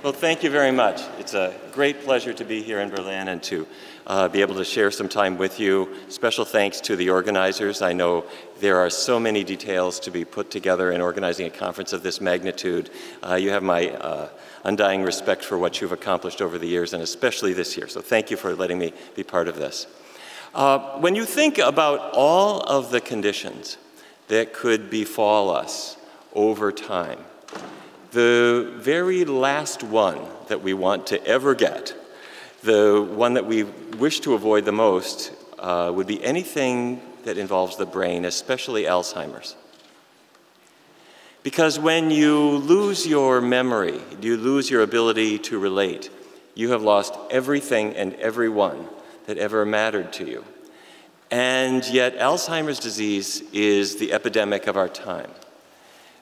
Well, thank you very much. It's a great pleasure to be here in Berlin and to be able to share some time with you. Special thanks to the organizers. I know there are so many details to be put together in organizing a conference of this magnitude. You have my undying respect for what you've accomplished over the years, and especially this year. So thank you for letting me be part of this. When you think about all of the conditions that could befall us over time, the very last one that we want to ever get, the one that we wish to avoid the most, would be anything that involves the brain, especially Alzheimer's. Because when you lose your memory, you lose your ability to relate, you have lost everything and everyone that ever mattered to you. And yet Alzheimer's disease is the epidemic of our time.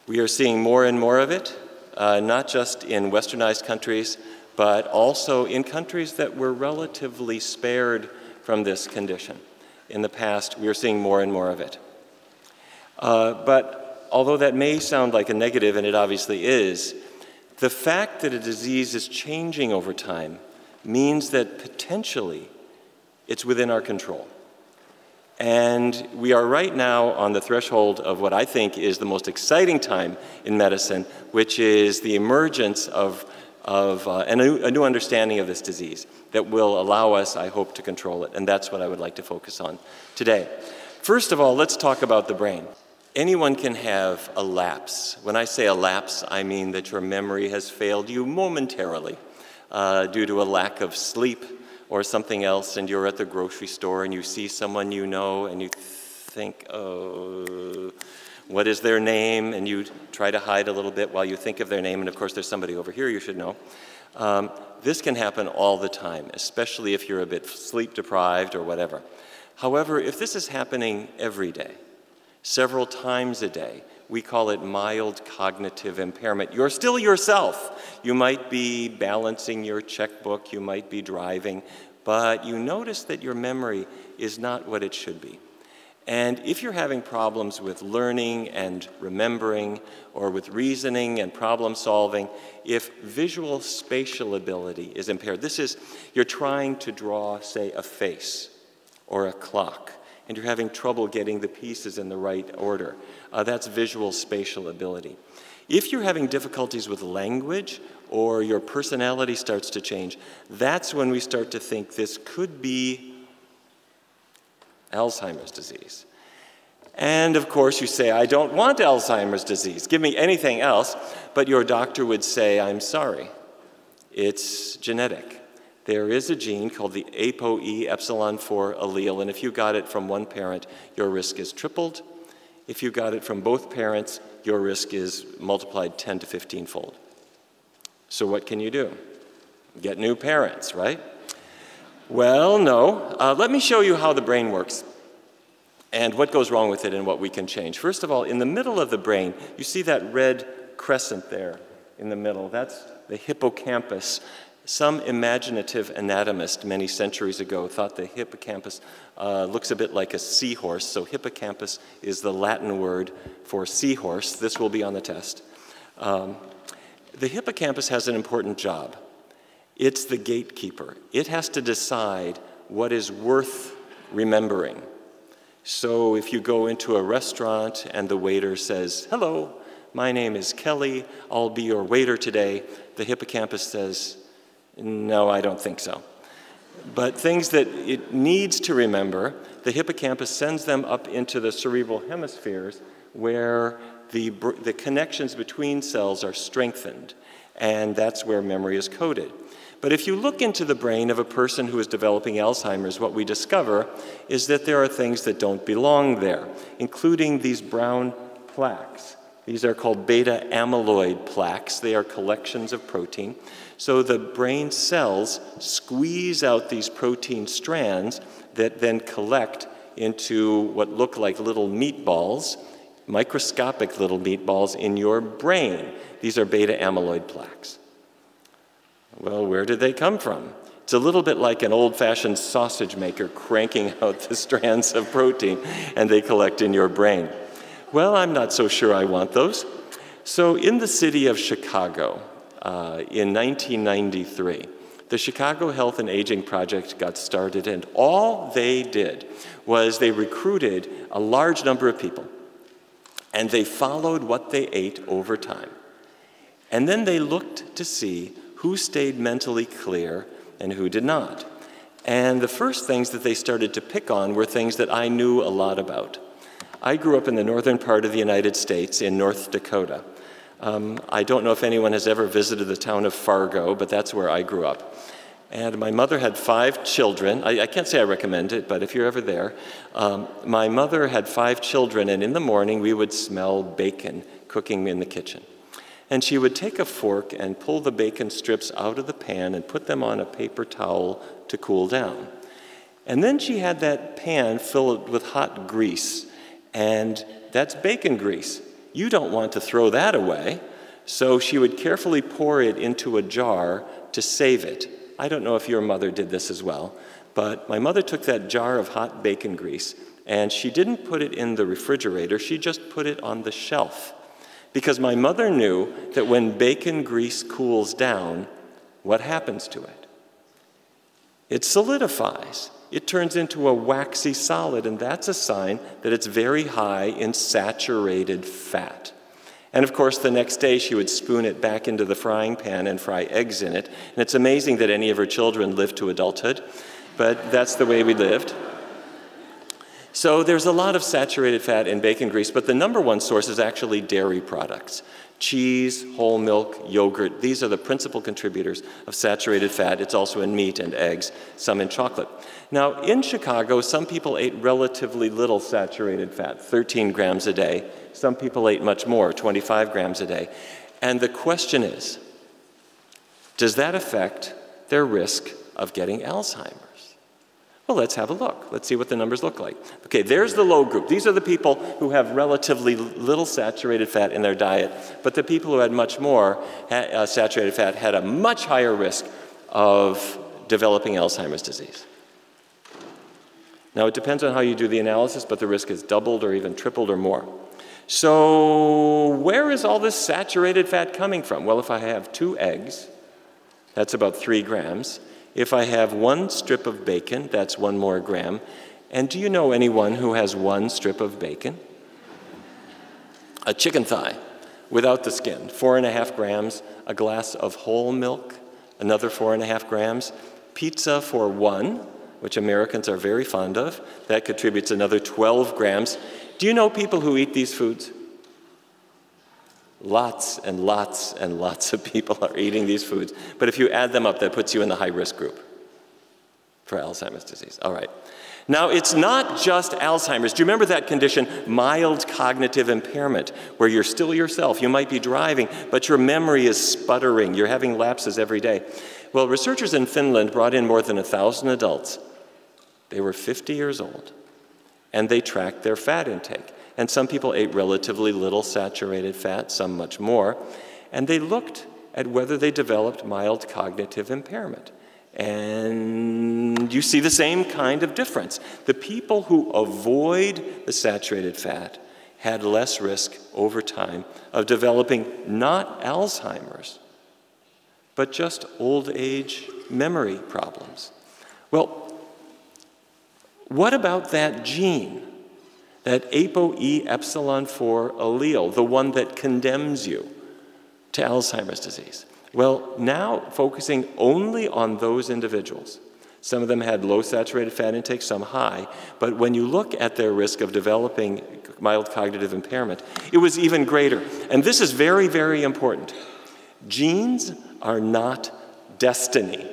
We are seeing more and more of it, not just in westernized countries, but also in countries that were relatively spared from this condition. In the past, we are seeing more and more of it. But although that may sound like a negative, and it obviously is, the fact that a disease is changing over time means that potentially it's within our control. And we are right now on the threshold of what I think is the most exciting time in medicine, which is the emergence of a new understanding of this disease that will allow us, I hope, to control it. And that's what I would like to focus on today. First of all, let's talk about the brain. Anyone can have a lapse. When I say a lapse, I mean that your memory has failed you momentarily due to a lack of sleep or something else, and you're at the grocery store and you see someone you know and you think, oh, what is their name? And you try to hide a little bit while you think of their name, and of course there's somebody over here you should know. This can happen all the time, especially if you're a bit sleep deprived or whatever. However, if this is happening every day, several times a day, we call it mild cognitive impairment. You're still yourself. You might be balancing your checkbook, you might be driving, but you notice that your memory is not what it should be. And if you're having problems with learning and remembering, or with reasoning and problem solving, if visual spatial ability is impaired, you're trying to draw, say, a face or a clock, and you're having trouble getting the pieces in the right order. That's visual spatial ability. If you're having difficulties with language or your personality starts to change, that's when we start to think this could be Alzheimer's disease. And of course you say, I don't want Alzheimer's disease. Give me anything else. But your doctor would say, I'm sorry, it's genetic. There is a gene called the APOE epsilon-4 allele, and if you got it from one parent, your risk is tripled. If you got it from both parents, your risk is multiplied 10 to 15-fold. So what can you do? Get new parents, right? Well, no. Let me show you how the brain works and what goes wrong with it and what we can change. First of all, in the middle of the brain, you see that red crescent there in the middle. That's the hippocampus. Some imaginative anatomist many centuries ago thought the hippocampus looks a bit like a seahorse, so hippocampus is the Latin word for seahorse. This will be on the test. The hippocampus has an important job. It's the gatekeeper. It has to decide what is worth remembering. So if you go into a restaurant and the waiter says, hello, my name is Kelly, I'll be your waiter today, the hippocampus says, no, I don't think so. But things that it needs to remember, the hippocampus sends them up into the cerebral hemispheres where the connections between cells are strengthened, and that's where memory is coded. But if you look into the brain of a person who is developing Alzheimer's, what we discover is that there are things that don't belong there, including these brown plaques. These are called beta amyloid plaques. They are collections of protein. So the brain cells squeeze out these protein strands that then collect into what look like little meatballs, microscopic little meatballs in your brain. These are beta amyloid plaques. Well, where did they come from? It's a little bit like an old-fashioned sausage maker cranking out the strands of protein, and they collect in your brain. Well, I'm not so sure I want those. So in the city of Chicago, in 1993. The Chicago Health and Aging Project got started, and all they did was they recruited a large number of people, and they followed what they ate over time. And then they looked to see who stayed mentally clear and who did not. And the first things that they started to pick on were things that I knew a lot about. I grew up in the northern part of the United States in North Dakota. I don't know if anyone has ever visited the town of Fargo, but that's where I grew up. And my mother had 5 children. I can't say I recommend it, but if you're ever there, my mother had 5 children, and in the morning we would smell bacon cooking in the kitchen. And she would take a fork and pull the bacon strips out of the pan and put them on a paper towel to cool down. And then she had that pan filled with hot grease, and that's bacon grease. You don't want to throw that away, so she would carefully pour it into a jar to save it. I don't know if your mother did this as well, but my mother took that jar of hot bacon grease, and she didn't put it in the refrigerator, she just put it on the shelf. Because my mother knew that when bacon grease cools down, what happens to it? It solidifies. It turns into a waxy solid, and that's a sign that it's very high in saturated fat. And of course, the next day she would spoon it back into the frying pan and fry eggs in it. And it's amazing that any of her children lived to adulthood, but that's the way we lived. So there's a lot of saturated fat in bacon grease, but the number one source is actually dairy products. Cheese, whole milk, yogurt, these are the principal contributors of saturated fat. It's also in meat and eggs, some in chocolate. Now, in Chicago, some people ate relatively little saturated fat, 13 grams a day. Some people ate much more, 25 grams a day. And the question is, does that affect their risk of getting Alzheimer's? Well, let's have a look. Let's see what the numbers look like. Okay, there's the low group. These are the people who have relatively little saturated fat in their diet, but the people who had much more saturated fat had a much higher risk of developing Alzheimer's disease. Now, it depends on how you do the analysis, but the risk is doubled or even tripled or more. So where is all this saturated fat coming from? Well, if I have 2 eggs, that's about 3 grams. If I have 1 strip of bacon, that's 1 more gram. And do you know anyone who has 1 strip of bacon? A chicken thigh without the skin, 4.5 grams. A glass of whole milk, another 4.5 grams. Pizza for 1, which Americans are very fond of. That contributes another 12 grams. Do you know people who eat these foods? Lots and lots and lots of people are eating these foods. But if you add them up, that puts you in the high-risk group for Alzheimer's disease. All right. Now, it's not just Alzheimer's. Do you remember that condition, mild cognitive impairment, where you're still yourself? You might be driving, but your memory is sputtering. You're having lapses every day. Well, researchers in Finland brought in more than 1,000 adults. They were 50 years old, and they tracked their fat intake. And some people ate relatively little saturated fat, some much more. And they looked at whether they developed mild cognitive impairment. And you see the same kind of difference. The people who avoid the saturated fat had less risk over time of developing not Alzheimer's, but just old age memory problems. Well, what about that gene? That APOE epsilon 4 allele, the one that condemns you to Alzheimer's disease. Well, now focusing only on those individuals. Some of them had low saturated fat intake, some high, but when you look at their risk of developing mild cognitive impairment, it was even greater. And this is very, very important. Genes are not destiny.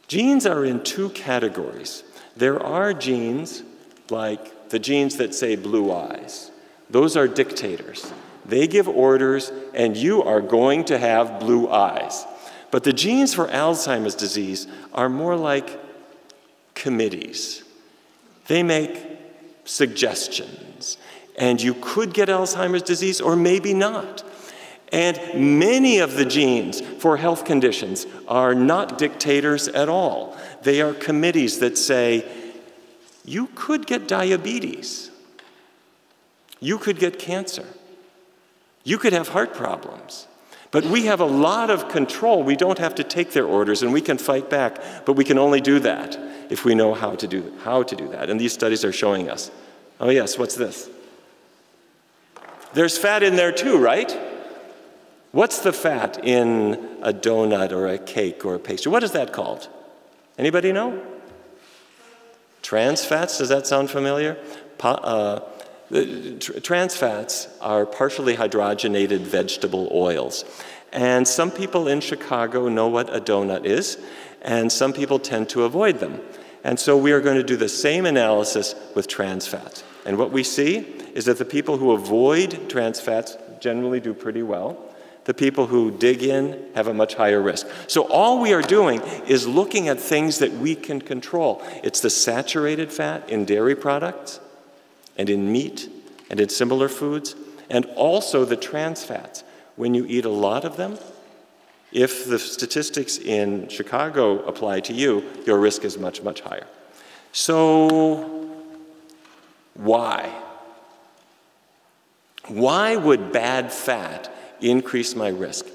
Genes are in 2 categories. There are genes like the genes that say blue eyes. Those are dictators. They give orders, and you are going to have blue eyes. But the genes for Alzheimer's disease are more like committees. They make suggestions, and you could get Alzheimer's disease or maybe not. And many of the genes for health conditions are not dictators at all. They are committees that say, you could get diabetes. You could get cancer. You could have heart problems. But we have a lot of control. We don't have to take their orders, and we can fight back, but we can only do that if we know how to do that. And these studies are showing us. Oh yes, what's this? There's fat in there too, right? What's the fat in a donut or a cake or a pastry? What is that called? Anybody know? Trans fats, does that sound familiar? Trans fats are partially hydrogenated vegetable oils. And some people in Chicago know what a donut is, and some people tend to avoid them. And so we are going to do the same analysis with trans fats. And what we see is that the people who avoid trans fats generally do pretty well. The people who dig in have a much higher risk. So all we are doing is looking at things that we can control. It's the saturated fat in dairy products, and in meat, and in similar foods, and also the trans fats. When you eat a lot of them, if the statistics in Chicago apply to you, your risk is much, much higher. So, why? Why would bad fat increase my risk?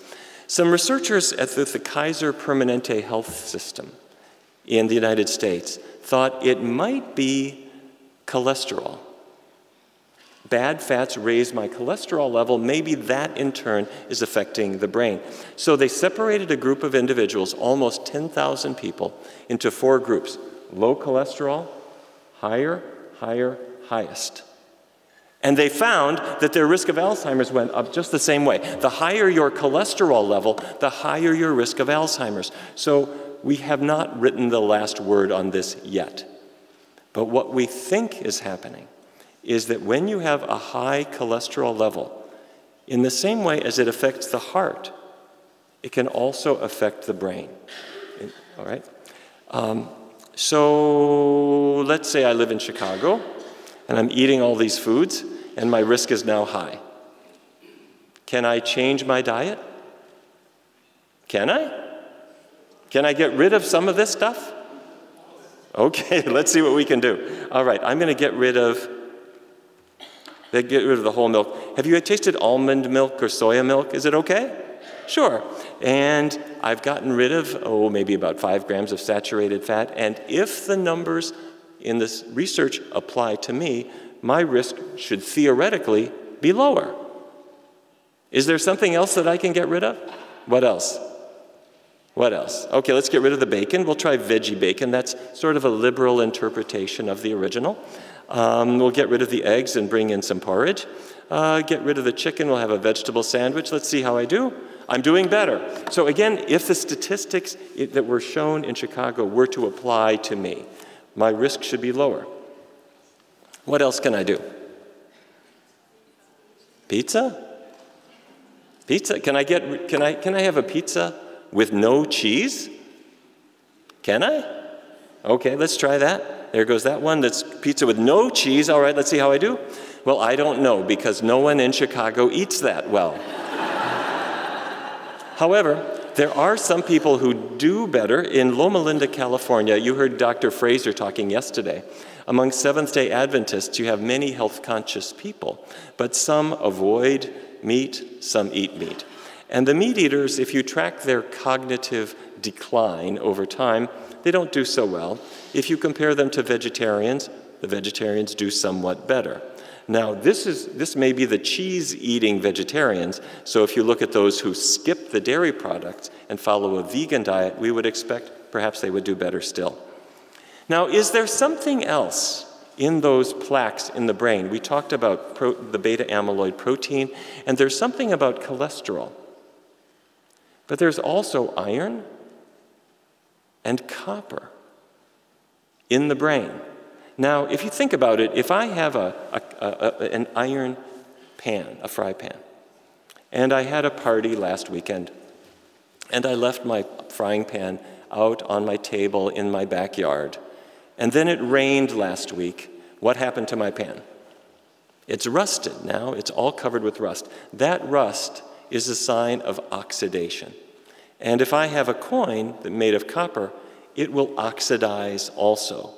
Some researchers at the Kaiser Permanente health system in the United States thought it might be cholesterol. Bad fats raise my cholesterol level. Maybe that, in turn, is affecting the brain. So they separated a group of individuals, almost 10,000 people, into 4 groups. Low cholesterol, higher, higher, highest. And they found that their risk of Alzheimer's went up just the same way. The higher your cholesterol level, the higher your risk of Alzheimer's. So we have not written the last word on this yet. But what we think is happening is that when you have a high cholesterol level, in the same way as it affects the heart, it can also affect the brain. All right? So let's say I live in Chicago, and I'm eating all these foods, and my risk is now high. Can I change my diet? Can I? Can I get rid of some of this stuff? Okay, let's see what we can do. All right, I'm going to get rid of the whole milk. Have you tasted almond milk or soya milk? Is it okay? Sure. And I've gotten rid of, maybe about 5 grams of saturated fat. And if the numbers in this research apply to me, my risk should theoretically be lower. Is there something else that I can get rid of? What else? What else? Okay, let's get rid of the bacon. We'll try veggie bacon. That's sort of a liberal interpretation of the original. We'll get rid of the eggs and bring in some porridge. Get rid of the chicken. We'll have a vegetable sandwich. Let's see how I do. I'm doing better. So again, if the statistics that were shown in Chicago were to apply to me, my risk should be lower. What else can I do? Pizza? Pizza? Can I have a pizza with no cheese? Can I? Okay, let's try that. There goes that one. That's pizza with no cheese. All right, let's see how I do. Well, I don't know, because no one in Chicago eats that well. However, there are some people who do better. In Loma Linda, California, you heard Dr. Fraser talking yesterday. Among Seventh-day Adventists, you have many health-conscious people, but some avoid meat, some eat meat. And the meat eaters, if you track their cognitive decline over time, they don't do so well. If you compare them to vegetarians, the vegetarians do somewhat better. Now, this may be the cheese-eating vegetarians, so if you look at those who skip the dairy products and follow a vegan diet, we would expect perhaps they would do better still. Now, is there something else in those plaques in the brain? We talked about the beta-amyloid protein, and there's something about cholesterol. But there's also iron and copper in the brain. Now, if you think about it, if I have an iron pan, a fry pan, and I had a party last weekend, and I left my frying pan out on my table in my backyard, and then it rained last week, what happened to my pan? It's rusted now. It's all covered with rust. That rust is a sign of oxidation. And if I have a coin made of copper, it will oxidize also.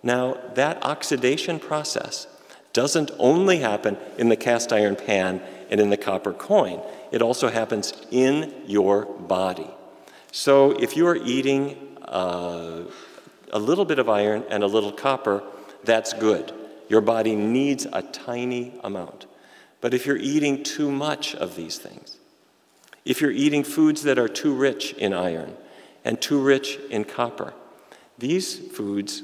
Now, that oxidation process doesn't only happen in the cast iron pan and in the copper coin. It also happens in your body. So if you are eating a little bit of iron and a little copper, that's good. Your body needs a tiny amount. But if you're eating too much of these things, if you're eating foods that are too rich in iron and too rich in copper, these foods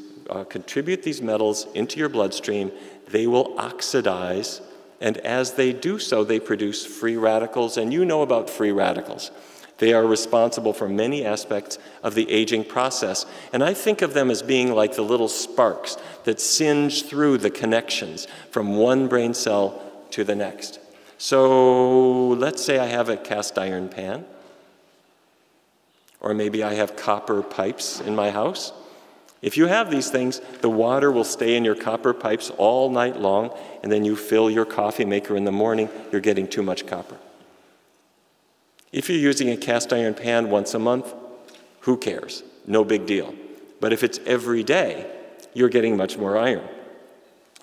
contribute these metals into your bloodstream. They will oxidize, and as they do so, they produce free radicals, and you know about free radicals. They are responsible for many aspects of the aging process, and I think of them as being like the little sparks that singe through the connections from one brain cell to the next. So let's say I have a cast iron pan, or maybe I have copper pipes in my house. If you have these things, the water will stay in your copper pipes all night long, and then you fill your coffee maker in the morning, you're getting too much copper. If you're using a cast iron pan once a month, who cares? No big deal. But if it's every day, you're getting much more iron.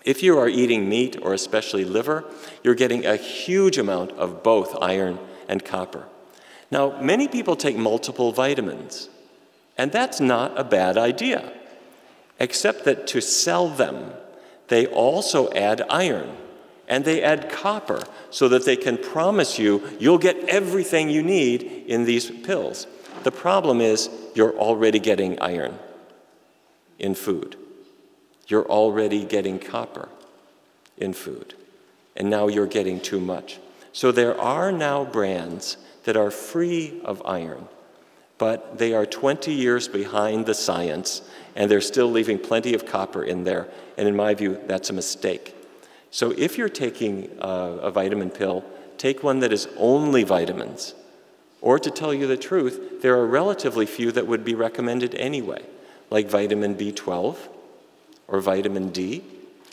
If you are eating meat, or especially liver, you're getting a huge amount of both iron and copper. Now, many people take multiple vitamins, and that's not a bad idea, except that to sell them, they also add iron, and they add copper, so that they can promise you you'll get everything you need in these pills. The problem is you're already getting iron in food. You're already getting copper in food, and now you're getting too much. So there are now brands that are free of iron, but they are 20 years behind the science, and they're still leaving plenty of copper in there, and in my view, that's a mistake. So if you're taking a vitamin pill, take one that is only vitamins, or to tell you the truth, there are relatively few that would be recommended anyway, like vitamin B12 or vitamin D.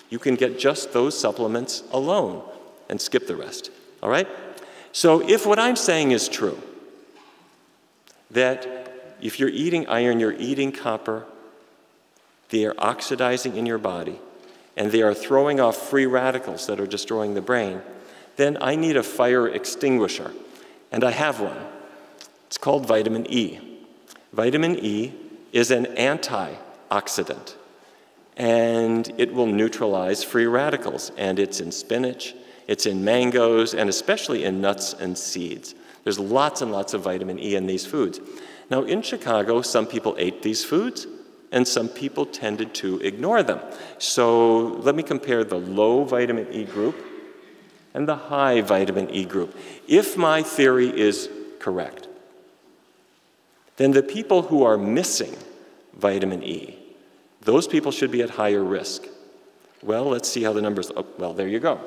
You can get just those supplements alone and skip the rest, all right? So if what I'm saying is true, that if you're eating iron, you're eating copper, they are oxidizing in your body, and they are throwing off free radicals that are destroying the brain, then I need a fire extinguisher, and I have one. It's called vitamin E. Vitamin E is an antioxidant, and it will neutralize free radicals, and it's in spinach, it's in mangoes, and especially in nuts and seeds. There's lots and lots of vitamin E in these foods. Now, in Chicago, some people ate these foods, and some people tended to ignore them. So let me compare the low vitamin E group and the high vitamin E group. If my theory is correct, then the people who are missing vitamin E, those people should be at higher risk. Well, let's see how the numbers, oh, well, there you go.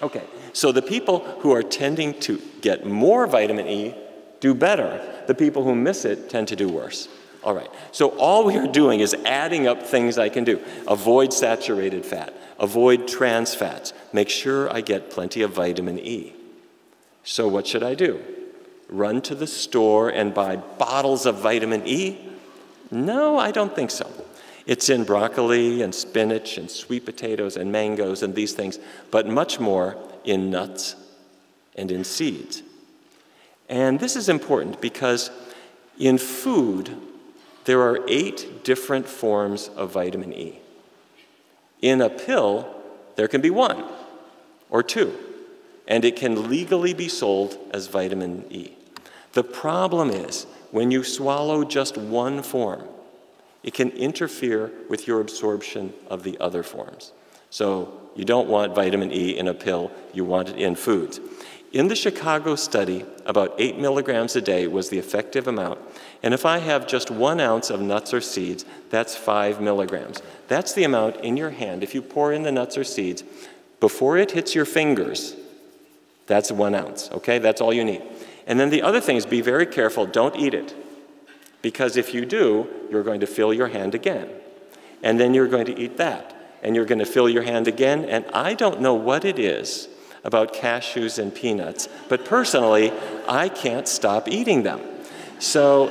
Okay, so the people who are tending to get more vitamin E do better. The people who miss it tend to do worse. All right, so all we are doing is adding up things I can do. Avoid saturated fat, avoid trans fats, make sure I get plenty of vitamin E. So what should I do? Run to the store and buy bottles of vitamin E? No, I don't think so. It's in broccoli and spinach and sweet potatoes and mangoes and these things, but much more in nuts and in seeds. And this is important because in food, there are 8 different forms of vitamin E. In a pill, there can be 1 or 2, and it can legally be sold as vitamin E. The problem is, when you swallow just one form, it can interfere with your absorption of the other forms. So you don't want vitamin E in a pill, you want it in foods. In the Chicago study, about 8 milligrams a day was the effective amount. And if I have just 1 ounce of nuts or seeds, that's 5 milligrams. That's the amount in your hand. If you pour in the nuts or seeds, before it hits your fingers, that's 1 ounce, okay? That's all you need. And then the other thing is be very careful, don't eat it. Because if you do, you're going to fill your hand again. And then you're going to eat that. And you're going to fill your hand again. And I don't know what it is about cashews and peanuts, but personally, I can't stop eating them. So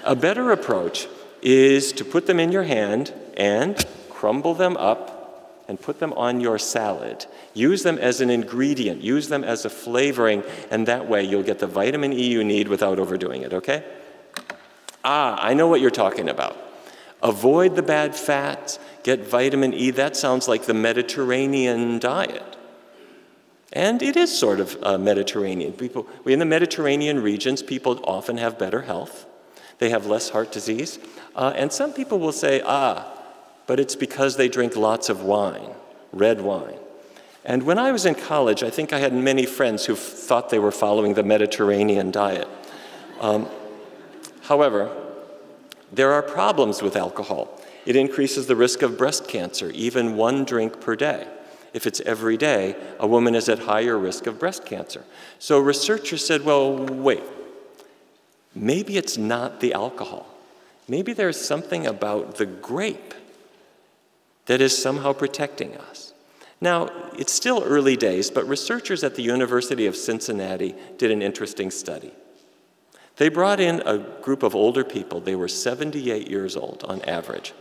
a better approach is to put them in your hand and crumble them up and put them on your salad. Use them as an ingredient, use them as a flavoring, and that way you'll get the vitamin E you need without overdoing it, okay? I know what you're talking about. Avoid the bad fats, get vitamin E. That sounds like the Mediterranean diet. And it is sort of Mediterranean. In the Mediterranean regions, people often have better health. They have less heart disease. And some people will say, but it's because they drink lots of wine, red wine. And when I was in college, I think I had many friends who thought they were following the Mediterranean diet. However, there are problems with alcohol. It increases the risk of breast cancer, even 1 drink per day. If it's every day, a woman is at higher risk of breast cancer. So researchers said, well, wait, maybe it's not the alcohol. Maybe there's something about the grape that is somehow protecting us. Now, it's still early days, but researchers at the University of Cincinnati did an interesting study. They brought in a group of older people. They were 78 years old on average.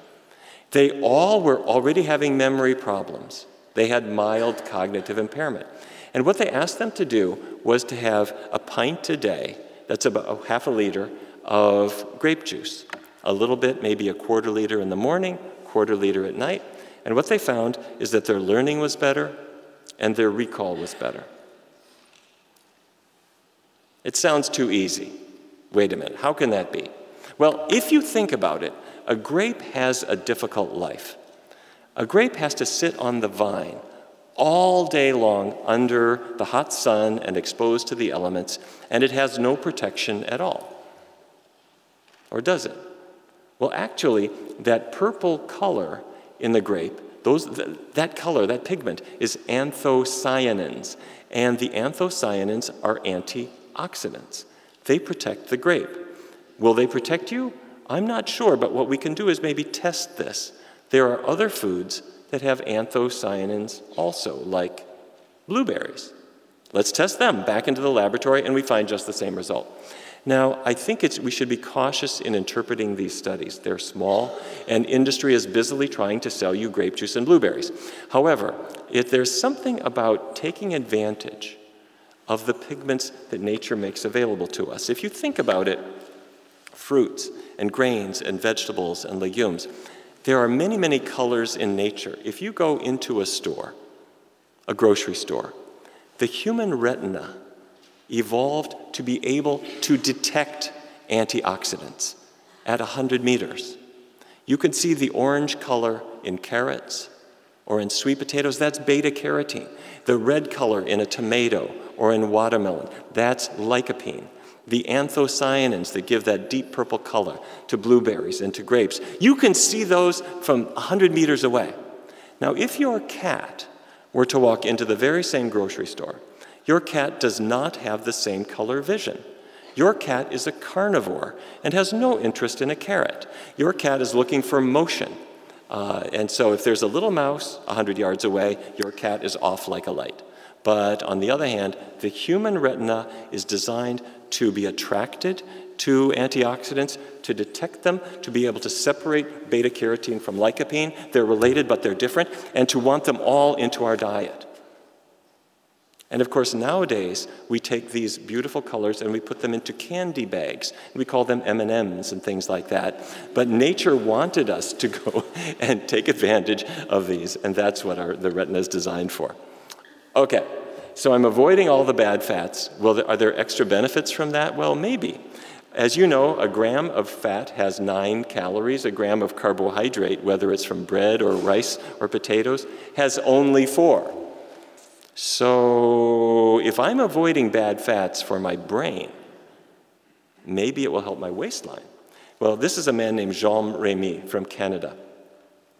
They all were already having memory problems. They had mild cognitive impairment. And what they asked them to do was to have a pint a day, that's about half a liter, of grape juice. A little bit, maybe a quarter liter in the morning, quarter liter at night. And what they found is that their learning was better and their recall was better. It sounds too easy. Wait a minute, how can that be? Well, if you think about it, a grape has a difficult life. A grape has to sit on the vine all day long under the hot sun and exposed to the elements, and it has no protection at all. Or does it? Well, actually, that purple color in the grape, that color, that pigment, is anthocyanins, and the anthocyanins are antioxidants. They protect the grape. Will they protect you? I'm not sure, but what we can do is maybe test this. There are other foods that have anthocyanins also, like blueberries. Let's test them back into the laboratory, and we find just the same result. Now, I think we should be cautious in interpreting these studies. They're small, and industry is busily trying to sell you grape juice and blueberries. However, if there's something about taking advantage of the pigments that nature makes available to us. If you think about it, fruits and grains and vegetables and legumes, there are many, many colors in nature. If you go into a store, a grocery store, the human retina evolved to be able to detect antioxidants at 100 meters. You can see the orange color in carrots or in sweet potatoes, that's beta carotene. The red color in a tomato or in watermelon, that's lycopene. The anthocyanins that give that deep purple color to blueberries and to grapes, you can see those from 100 meters away. Now, if your cat were to walk into the very same grocery store, your cat does not have the same color vision. Your cat is a carnivore and has no interest in a carrot. Your cat is looking for motion. And so if there's a little mouse 100 yards away, your cat is off like a light. But on the other hand, the human retina is designed to be attracted to antioxidants, to detect them, to be able to separate beta carotene from lycopene. They're related, but they're different, and to want them all into our diet. And of course, nowadays, we take these beautiful colors and we put them into candy bags. We call them M&Ms and things like that. But nature wanted us to go and take advantage of these, and that's what the retina is designed for. Okay, so I'm avoiding all the bad fats. Well, are there extra benefits from that? Well, maybe. As you know, a gram of fat has 9 calories. A gram of carbohydrate, whether it's from bread or rice or potatoes, has only 4. So if I'm avoiding bad fats for my brain, maybe it will help my waistline. Well, this is a man named Jean Remy from Canada.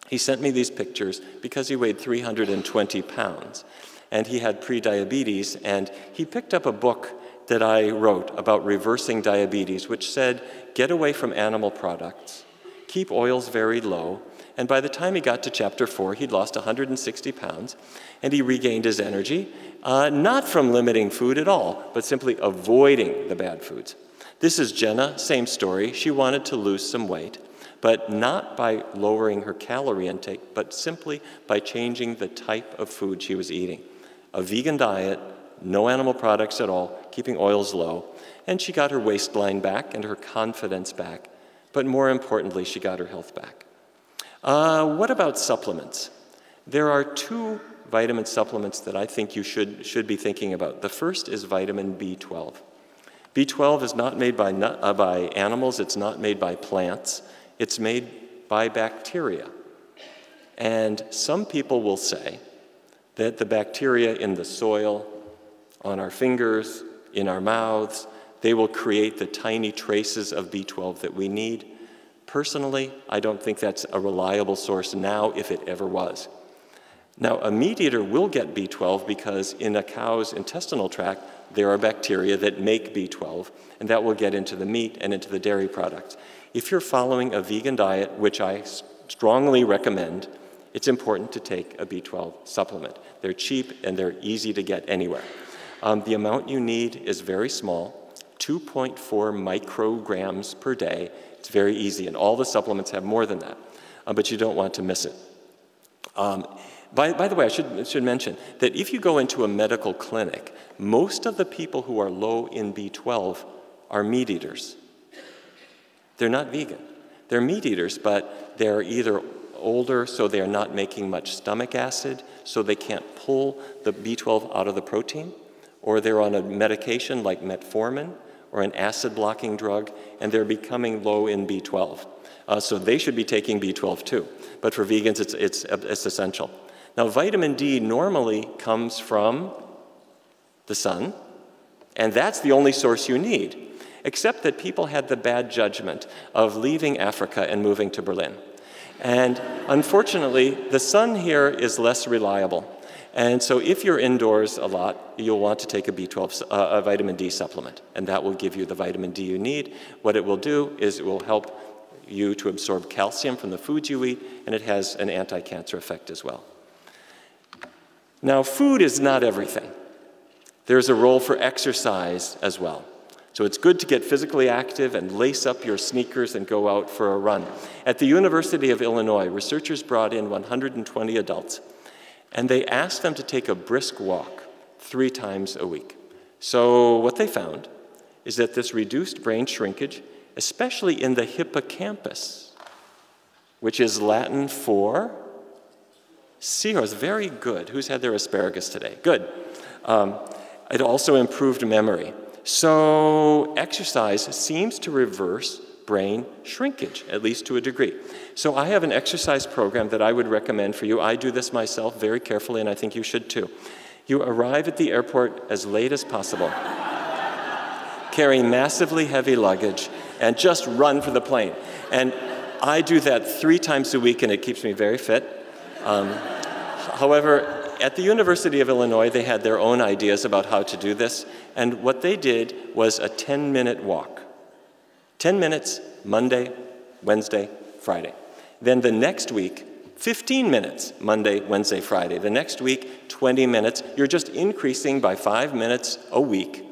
He sent me these pictures because he weighed 320 pounds, and he had prediabetes, and he picked up a book that I wrote about reversing diabetes, which said, get away from animal products, keep oils very low, and by the time he got to chapter 4, he'd lost 160 pounds, and he regained his energy, not from limiting food at all, but simply avoiding the bad foods. This is Jenna, same story. She wanted to lose some weight, but not by lowering her calorie intake, but simply by changing the type of food she was eating. A vegan diet, no animal products at all, keeping oils low, and she got her waistline back and her confidence back, but more importantly, she got her health back. What about supplements? There are 2 vitamin supplements that I think you should be thinking about. The first is vitamin B12. B12 is not made by animals, it's not made by plants, it's made by bacteria. And some people will say that the bacteria in the soil, on our fingers, in our mouths, they will create the tiny traces of B12 that we need. Personally, I don't think that's a reliable source now, if it ever was. Now, a meat eater will get B12 because in a cow's intestinal tract, there are bacteria that make B12, and that will get into the meat and into the dairy products. If you're following a vegan diet, which I strongly recommend, it's important to take a B12 supplement. They're cheap and they're easy to get anywhere. The amount you need is very small, 2.4 micrograms per day. It's very easy, and all the supplements have more than that, but you don't want to miss it. By the way, I should mention that if you go into a medical clinic, most of the people who are low in B12 are meat eaters. They're not vegan. They're meat eaters, but they're either older, so they're not making much stomach acid, so they can't pull the B12 out of the protein, or they're on a medication like metformin or an acid-blocking drug, and they're becoming low in B12. So they should be taking B12 too. But for vegans, it's essential. Now, vitamin D normally comes from the sun, and that's the only source you need, except that people had the bad judgment of leaving Africa and moving to Berlin. And unfortunately, the sun here is less reliable. And so if you're indoors a lot, you'll want to take a vitamin D supplement, and that will give you the vitamin D you need. What it will do is it will help you to absorb calcium from the foods you eat, and it has an anti-cancer effect as well. Now, food is not everything. There's a role for exercise as well. So it's good to get physically active and lace up your sneakers and go out for a run. At the University of Illinois, researchers brought in 120 adults, and they asked them to take a brisk walk 3 times a week. So what they found is that this reduced brain shrinkage, especially in the hippocampus, which is Latin for seahorse. Very good. Who's had their asparagus today? Good. It also improved memory. So exercise seems to reverse brain shrinkage, at least to a degree. So I have an exercise program that I would recommend for you. I do this myself very carefully, and I think you should too. You arrive at the airport as late as possible, carry massively heavy luggage, and just run for the plane. And I do that 3 times a week, and it keeps me very fit. However, at the University of Illinois, they had their own ideas about how to do this, and what they did was a 10-minute walk. 10 minutes, Monday, Wednesday, Friday. Then the next week, 15 minutes, Monday, Wednesday, Friday. The next week, 20 minutes. You're just increasing by 5 minutes a week.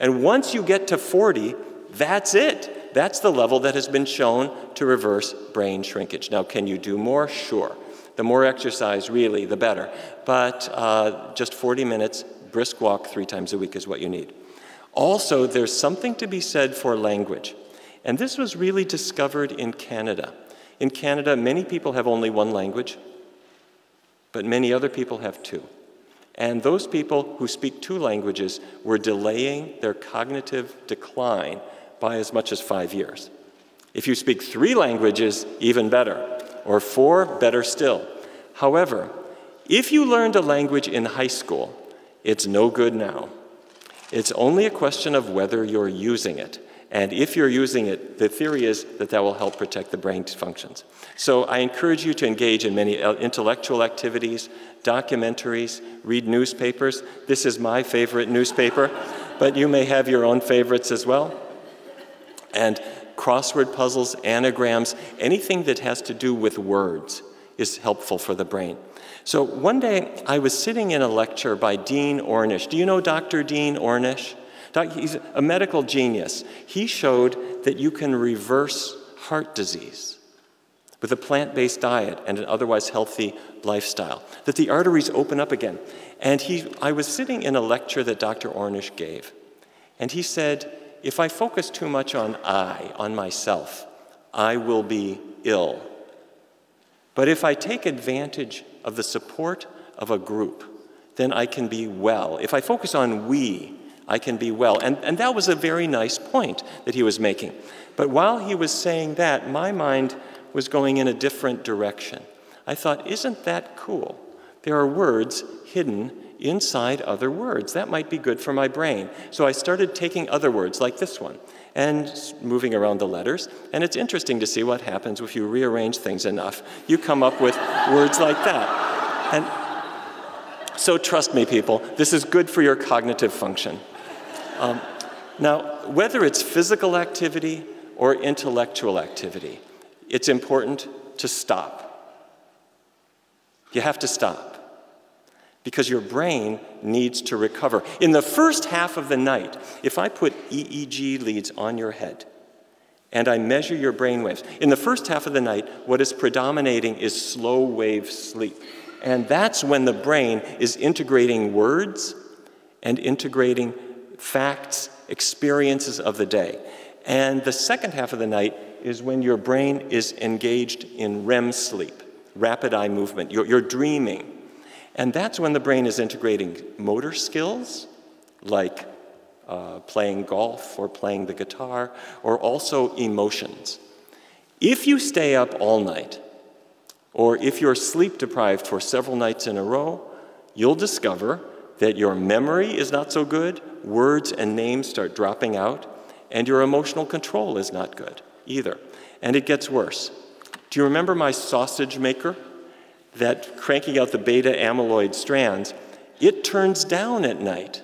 And once you get to 40, that's it. That's the level that has been shown to reverse brain shrinkage. Now, can you do more? Sure. The more exercise, really, the better. But just 40 minutes, brisk walk 3 times a week is what you need. Also, there's something to be said for language. And this was really discovered in Canada. In Canada, many people have only 1 language, but many other people have 2. And those people who speak 2 languages were delaying their cognitive decline by as much as 5 years. If you speak 3 languages, even better. Or 4, better still. However, if you learned a language in high school, it's no good now. It's only a question of whether you're using it. And if you're using it, the theory is that that will help protect the brain's functions. So I encourage you to engage in many intellectual activities, documentaries, read newspapers. This is my favorite newspaper, but you may have your own favorites as well. And crossword puzzles, anagrams, anything that has to do with words is helpful for the brain. So one day I was sitting in a lecture by Dean Ornish. Do you know Dr. Dean Ornish? He's a medical genius. He showed that you can reverse heart disease. with a plant-based diet and an otherwise healthy lifestyle, that the arteries open up again. And I was sitting in a lecture that Dr. Ornish gave, and he said, if I focus too much on myself, I will be ill. But if I take advantage of the support of a group, then I can be well. If I focus on we, I can be well. And that was a very nice point that he was making. But while he was saying that, my mind was going in a different direction. I thought, isn't that cool? There are words hidden inside other words. That might be good for my brain. So I started taking other words like this one and moving around the letters. And it's interesting to see what happens if you rearrange things enough. You come up with words like that. And so trust me, people, this is good for your cognitive function. Now, whether it's physical activity or intellectual activity, it's important to stop. You have to stop because your brain needs to recover. In the first half of the night, if I put EEG leads on your head and I measure your brain waves, in the first half of the night, what is predominating is slow wave sleep. And that's when the brain is integrating words and integrating facts, experiences of the day. And the second half of the night is when your brain is engaged in REM sleep, rapid eye movement. You're dreaming. And that's when the brain is integrating motor skills, like playing golf or playing the guitar, or also emotions. If you stay up all night, or if you're sleep deprived for several nights in a row, you'll discover that your memory is not so good, words and names start dropping out, and your emotional control is not good either. And it gets worse. Do you remember my sausage maker? That cranking out the beta amyloid strands, it turns down at night,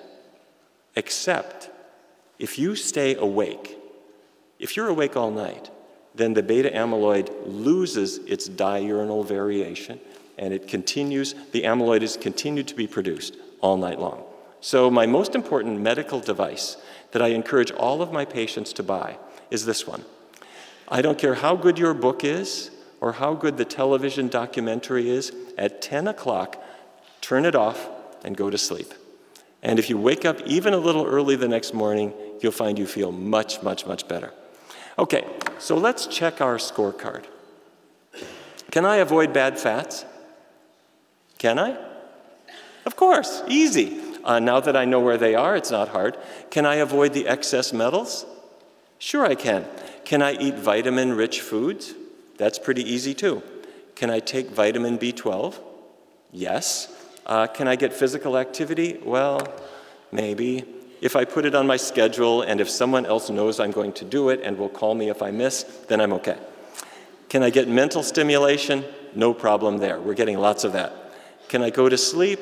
except if you stay awake. If you're awake all night, then the beta amyloid loses its diurnal variation, and it continues, the amyloid is continued to be produced all night long. So my most important medical device that I encourage all of my patients to buy is this one. I don't care how good your book is or how good the television documentary is, at 10 o'clock, turn it off and go to sleep. And if you wake up even a little early the next morning, you'll find you feel much, much, much better. Okay, so let's check our scorecard. Can I avoid bad fats? Can I? Of course, easy. Now that I know where they are, it's not hard. Can I avoid the excess metals? Sure I can. Can I eat vitamin-rich foods? That's pretty easy too. Can I take vitamin B12? Yes. Can I get physical activity? Well, maybe. If I put it on my schedule and if someone else knows I'm going to do it and will call me if I miss, then I'm okay. Can I get mental stimulation? No problem there. We're getting lots of that. Can I go to sleep?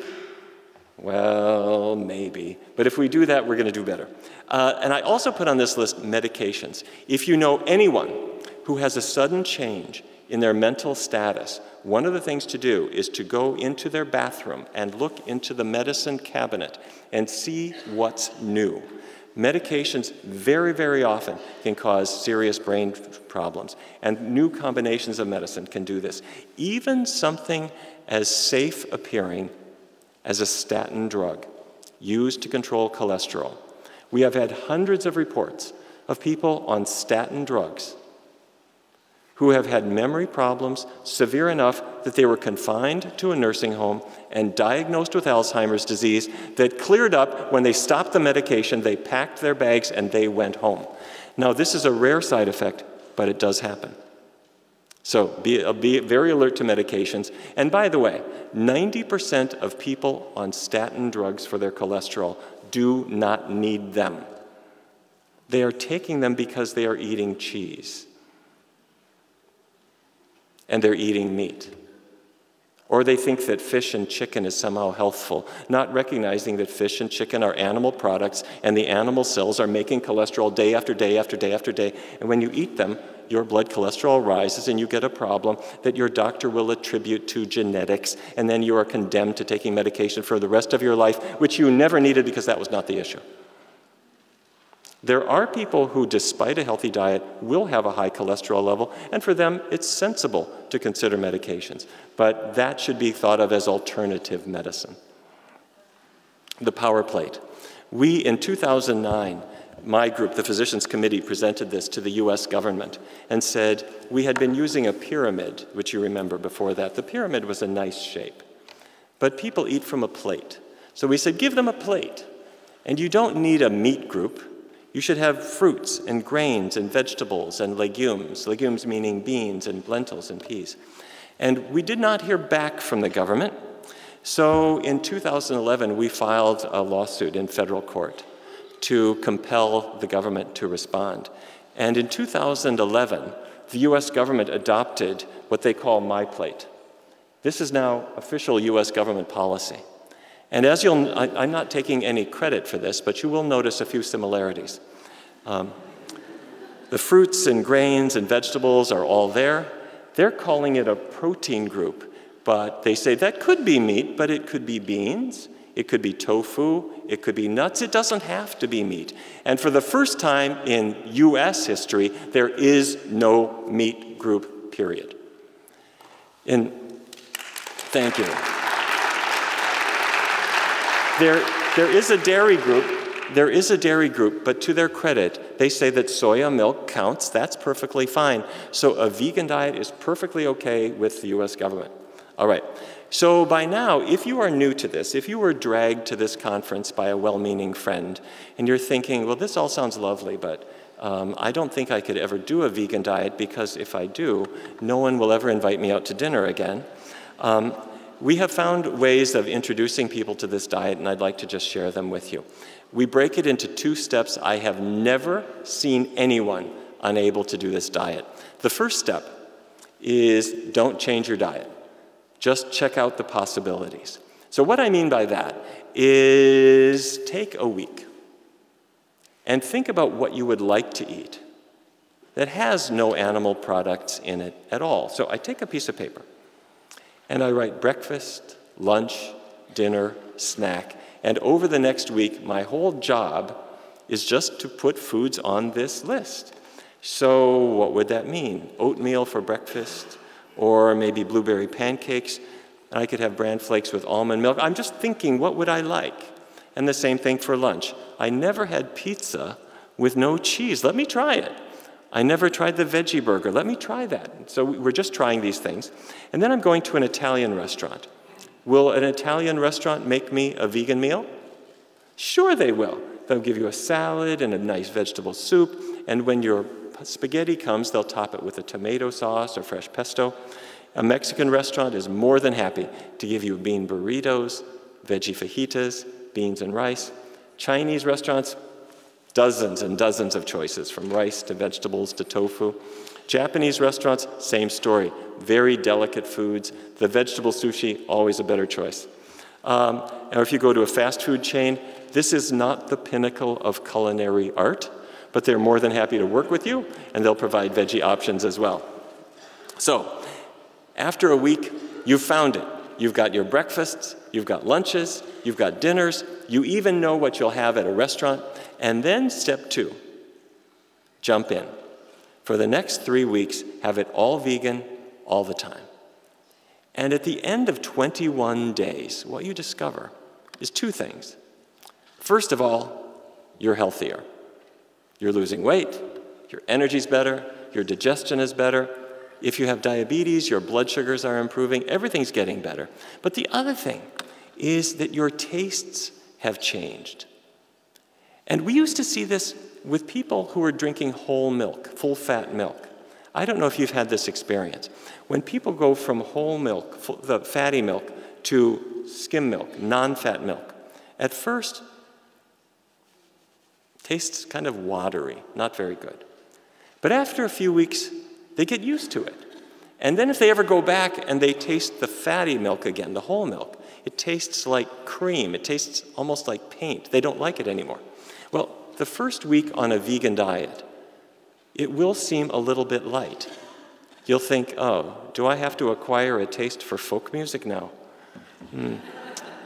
Well, maybe. But if we do that, we're going to do better. And I also put on this list medications. If you know anyone who has a sudden change in their mental status, one of the things to do is to go into their bathroom and look into the medicine cabinet and see what's new. Medications very, very often can cause serious brain problems, and new combinations of medicine can do this. Even something as safe appearing as a statin drug used to control cholesterol. We have had hundreds of reports of people on statin drugs who have had memory problems severe enough that they were confined to a nursing home and diagnosed with Alzheimer's disease that cleared up when they stopped the medication, they packed their bags, and they went home. Now, this is a rare side effect, but it does happen. So be very alert to medications. And by the way, 90% of people on statin drugs for their cholesterol do not need them. They are taking them because they are eating cheese. And they're eating meat. Or they think that fish and chicken is somehow healthful, not recognizing that fish and chicken are animal products and the animal cells are making cholesterol day after day after day after day. And when you eat them, your blood cholesterol rises and you get a problem that your doctor will attribute to genetics, and then you are condemned to taking medication for the rest of your life, which you never needed because that was not the issue. There are people who, despite a healthy diet, will have a high cholesterol level, and for them, it's sensible to consider medications. But that should be thought of as alternative medicine. The power plate. We, in 2009, my group, the Physicians Committee, presented this to the US government and said, we had been using a pyramid, which you remember before that. The pyramid was a nice shape, but people eat from a plate. So we said, give them a plate. And you don't need a meat group. You should have fruits and grains and vegetables and legumes, legumes meaning beans and lentils and peas. And we did not hear back from the government. So in 2011, we filed a lawsuit in federal court to compel the government to respond. And in 2011, the US government adopted what they call My Plate. This is now official US government policy. And as I'm not taking any credit for this, but you will notice a few similarities. The fruits and grains and vegetables are all there. They're calling it a protein group, but they say that could be meat, but it could be beans, it could be tofu, it could be nuts. It doesn't have to be meat. And for the first time in US history, there is no meat group, period. Thank you. There is a dairy group, but to their credit, they say that soya milk counts. That's perfectly fine. So a vegan diet is perfectly okay with the US government. All right. So by now, if you are new to this, if you were dragged to this conference by a well-meaning friend, and you're thinking, well, this all sounds lovely, but I don't think I could ever do a vegan diet because if I do, no one will ever invite me out to dinner again. We have found ways of introducing people to this diet, and I'd like to just share them with you. We break it into 2 steps. I have never seen anyone unable to do this diet. The first step is don't change your diet. Just check out the possibilities. So what I mean by that is take a week and think about what you would like to eat that has no animal products in it at all. So I take a piece of paper and I write breakfast, lunch, dinner, snack, and over the next week, my whole job is just to put foods on this list. So what would that mean? Oatmeal for breakfast, or maybe blueberry pancakes. And I could have bran flakes with almond milk. I'm just thinking, what would I like? And the same thing for lunch. I never had pizza with no cheese. Let me try it. I never tried the veggie burger. Let me try that. So we're just trying these things. And then I'm going to an Italian restaurant. Will an Italian restaurant make me a vegan meal? Sure they will. They'll give you a salad and a nice vegetable soup. And when your spaghetti comes, they'll top it with a tomato sauce or fresh pesto. A Mexican restaurant is more than happy to give you bean burritos, veggie fajitas, beans and rice. Chinese restaurants, dozens and dozens of choices, from rice to vegetables to tofu. Japanese restaurants, same story. Very delicate foods. The vegetable sushi, always a better choice. Or if you go to a fast food chain, this is not the pinnacle of culinary art, but they're more than happy to work with you, and they'll provide veggie options as well. So, after a week, you've found it. You've got your breakfasts, you've got lunches, you've got dinners, you even know what you'll have at a restaurant. And then step 2, jump in. For the next 3 weeks, have it all vegan all the time. And at the end of 21 days, what you discover is 2 things. First of all, you're healthier. You're losing weight, your energy's better, your digestion is better. If you have diabetes, your blood sugars are improving, everything's getting better. But the other thing is that your tastes have changed. And we used to see this with people who were drinking whole milk, full-fat milk. I don't know if you've had this experience. When people go from whole milk, the fatty milk, to skim milk, non-fat milk, at first, tastes kind of watery, not very good. But after a few weeks, they get used to it. And then if they ever go back and they taste the fatty milk again, the whole milk, it tastes like cream. It tastes almost like paint. They don't like it anymore. Well, the first week on a vegan diet, it will seem a little bit light. You'll think, oh, do I have to acquire a taste for folk music now?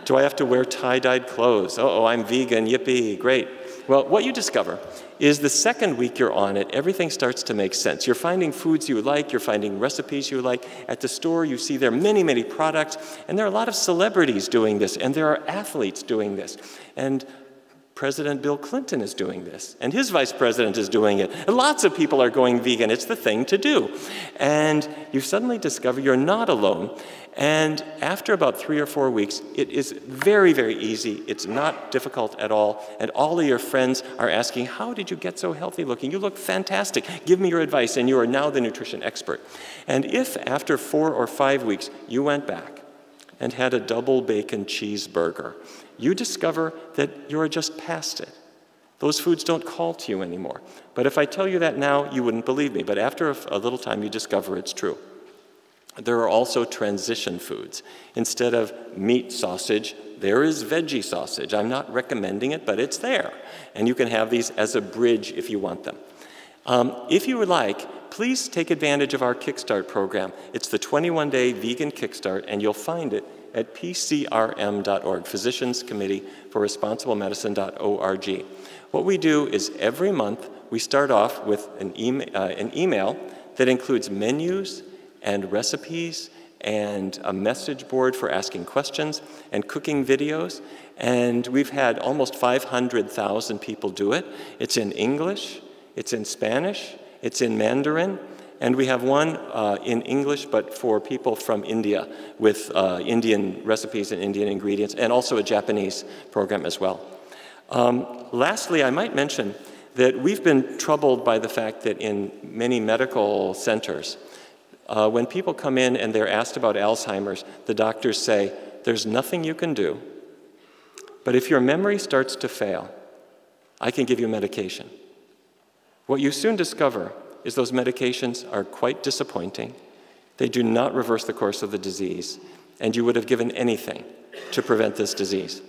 Do I have to wear tie-dyed clothes? Oh, I'm vegan, yippee, great. Well, what you discover is the second week you're on it, everything starts to make sense. You're finding foods you like, you're finding recipes you like. At the store, you see there are many, many products, and there are a lot of celebrities doing this, and there are athletes doing this. And President Bill Clinton is doing this, and his vice president is doing it. And lots of people are going vegan. It's the thing to do. And you suddenly discover you're not alone. And after about 3 or 4 weeks, it is very, very easy. It's not difficult at all. And all of your friends are asking, how did you get so healthy looking? You look fantastic. Give me your advice. And you are now the nutrition expert. And if after 4 or 5 weeks you went back and had a double bacon cheeseburger, you discover that you're just past it. Those foods don't call to you anymore. But if I tell you that now, you wouldn't believe me. But after a little time, you discover it's true. There are also transition foods. Instead of meat sausage, there is veggie sausage. I'm not recommending it, but it's there. And you can have these as a bridge if you want them. If you would like, please take advantage of our Kickstart program. It's the 21-day vegan Kickstart, and you'll find it at pcrm.org, Physicians Committee for Responsible Medicine.org. What we do is every month we start off with an email that includes menus and recipes and a message board for asking questions and cooking videos. And we've had almost 500,000 people do it. It's in English, it's in Spanish, it's in Mandarin, and we have one in English, but for people from India with Indian recipes and Indian ingredients, and also a Japanese program as well. Lastly, I might mention that we've been troubled by the fact that in many medical centers, when people come in and they're asked about Alzheimer's, the doctors say, there's nothing you can do, but if your memory starts to fail, I can give you medication. What you soon discover is those medications are quite disappointing. They do not reverse the course of the disease, and you would have given anything to prevent this disease.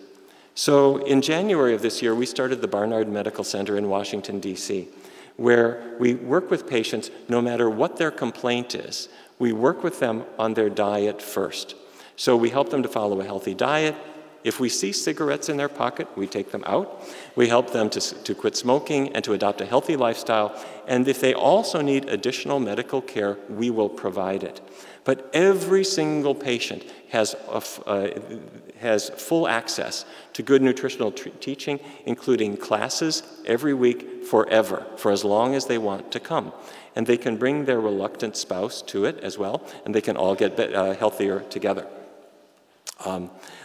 So in January of this year, we started the Barnard Medical Center in Washington, D.C., where we work with patients no matter what their complaint is. We work with them on their diet first. So we help them to follow a healthy diet. If we see cigarettes in their pocket, we take them out. We help them to quit smoking and to adopt a healthy lifestyle. And if they also need additional medical care, we will provide it. But every single patient has full access to good nutritional teaching, including classes every week forever, for as long as they want to come. And they can bring their reluctant spouse to it as well, and they can all get healthier together.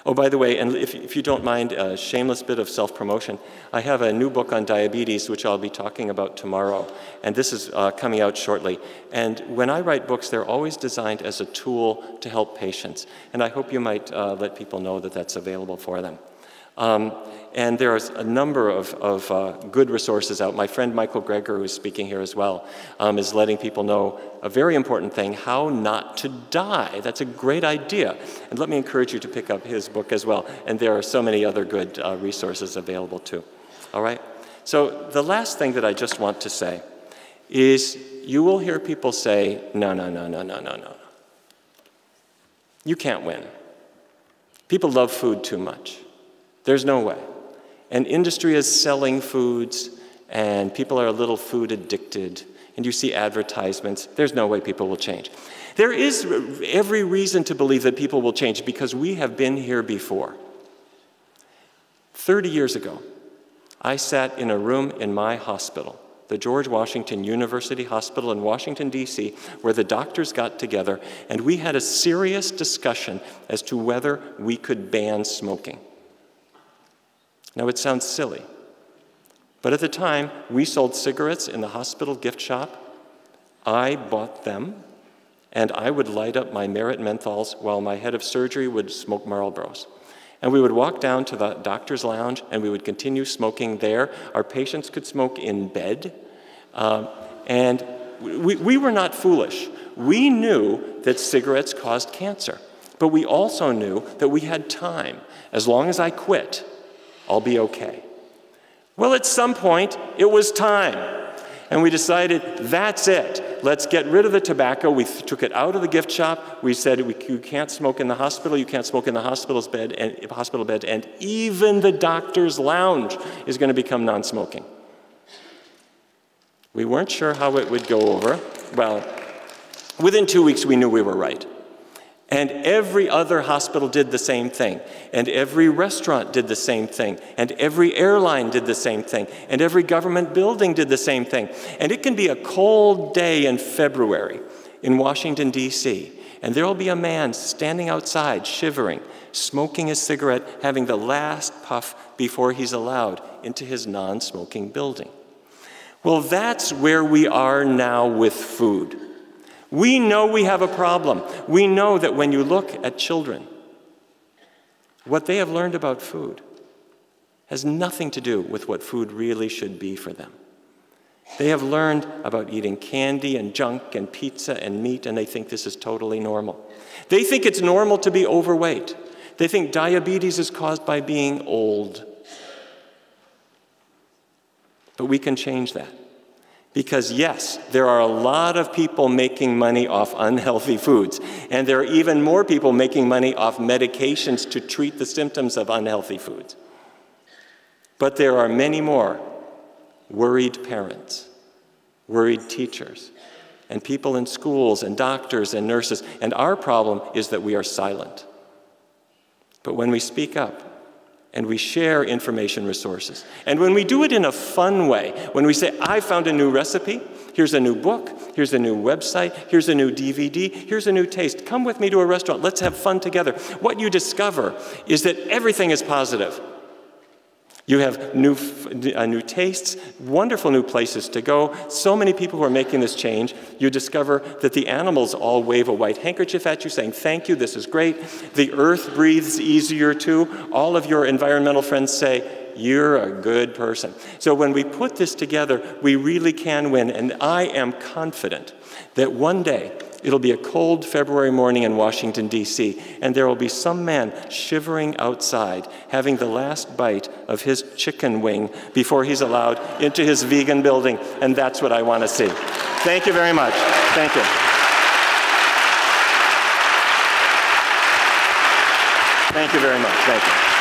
Oh, by the way, and if you don't mind, a shameless bit of self-promotion, I have a new book on diabetes, which I'll be talking about tomorrow, and this is coming out shortly. And when I write books, they're always designed as a tool to help patients, and I hope you might let people know that that's available for them. And there's a number of good resources out. My friend Michael Greger, who's speaking here as well, is letting people know a very important thing, how not to die. That's a great idea. And let me encourage you to pick up his book as well. And there are so many other good resources available too. All right? So the last thing that I just want to say is you will hear people say, no, no, no, no, no, no, no. You can't win. People love food too much. There's no way. And industry is selling foods, and people are a little food addicted, and you see advertisements. There's no way people will change. There is every reason to believe that people will change because we have been here before. 30 years ago, I sat in a room in my hospital, the George Washington University Hospital in Washington, D.C., where the doctors got together, and we had a serious discussion as to whether we could ban smoking. Now, it sounds silly, but at the time, we sold cigarettes in the hospital gift shop. I bought them, and I would light up my Merit menthols while my head of surgery would smoke Marlboros. And we would walk down to the doctor's lounge, and we would continue smoking there. Our patients could smoke in bed, and we were not foolish. We knew that cigarettes caused cancer, but we also knew that we had time. As long as I quit, I'll be okay. Well, at some point, it was time. And we decided, that's it. let's get rid of the tobacco. We took it out of the gift shop. We said you can't smoke in the hospital. You can't smoke in the hospital bed, and even the doctor's lounge is going to become non-smoking. We weren't sure how it would go over. Well, within 2 weeks, we knew we were right. And every other hospital did the same thing. And every restaurant did the same thing. And every airline did the same thing. And every government building did the same thing. And it can be a cold day in February in Washington, D.C., and there will be a man standing outside, shivering, smoking his cigarette, having the last puff before he's allowed into his non-smoking building. Well, that's where we are now with food. We know we have a problem. We know that when you look at children, what they have learned about food has nothing to do with what food really should be for them. They have learned about eating candy and junk and pizza and meat, and they think this is totally normal. They think it's normal to be overweight. They think diabetes is caused by being old. But we can change that. Because yes, there are a lot of people making money off unhealthy foods, and there are even more people making money off medications to treat the symptoms of unhealthy foods. But there are many more worried parents, worried teachers, and people in schools, and doctors, and nurses, and our problem is that we are silent. But when we speak up, and we share information resources. And when we do it in a fun way, when we say, I found a new recipe, here's a new book, here's a new website, here's a new DVD, here's a new taste. Come with me to a restaurant, let's have fun together. What you discover is that everything is positive. You have new tastes, wonderful new places to go. So many people who are making this change. You discover that the animals all wave a white handkerchief at you saying, thank you, this is great. The earth breathes easier too. All of your environmental friends say, you're a good person. So when we put this together, we really can win. And I am confident that one day, it'll be a cold February morning in Washington, D.C., and there will be some man shivering outside, having the last bite of his chicken wing before he's allowed into his vegan building, and that's what I want to see. Thank you very much. Thank you. Thank you very much. Thank you.